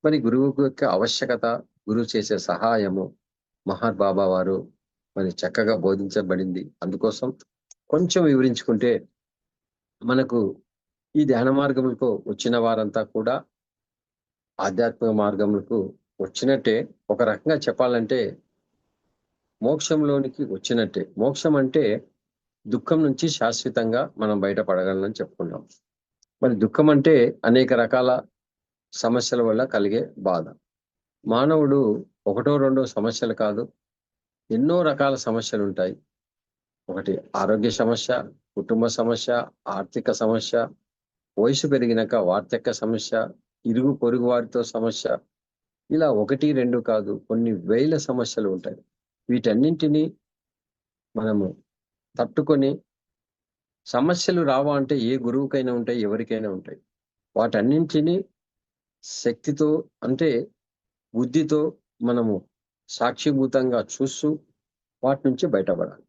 మరి గురువుకు యొక్క ఆవశ్యకత, గురువు చేసే సహాయము మహార్ బాబా వారు మరి చక్కగా బోధించబడింది. అందుకోసం కొంచెం వివరించుకుంటే మనకు ఈ ధ్యాన మార్గములకు వచ్చిన వారంతా కూడా ఆధ్యాత్మిక మార్గములకు వచ్చినట్టే. ఒక రకంగా చెప్పాలంటే మోక్షంలోనికి వచ్చినట్టే. మోక్షం అంటే దుఃఖం నుంచి శాశ్వతంగా మనం బయటపడగలనని చెప్పుకున్నాం. మరి దుఃఖం అంటే అనేక రకాల సమస్యల వల్ల కలిగే బాధ. మానవుడు ఒకటో రెండో సమస్యలు కాదు, ఎన్నో రకాల సమస్యలుంటాయి. ఒకటి ఆరోగ్య సమస్య, కుటుంబ సమస్య, ఆర్థిక సమస్య, వయసు పెరిగినాక వార్ధక్య సమస్య, ఇరుగు పొరుగు వారితో సమస్య. ఇలా 1, 2 కాదు, కొన్ని వేల సమస్యలు ఉంటాయి. వీటన్నింటినీ మనము తట్టుకొని, సమస్యలు రావా అంటే ఏ గురువుకైనా ఉంటాయి, ఎవరికైనా ఉంటాయి. వాటన్నింటినీ శక్తితో అంటే బుద్ధితో మనము సాక్షిభూతంగా చూస్తూ వాటి నుంచి బయటపడాలి.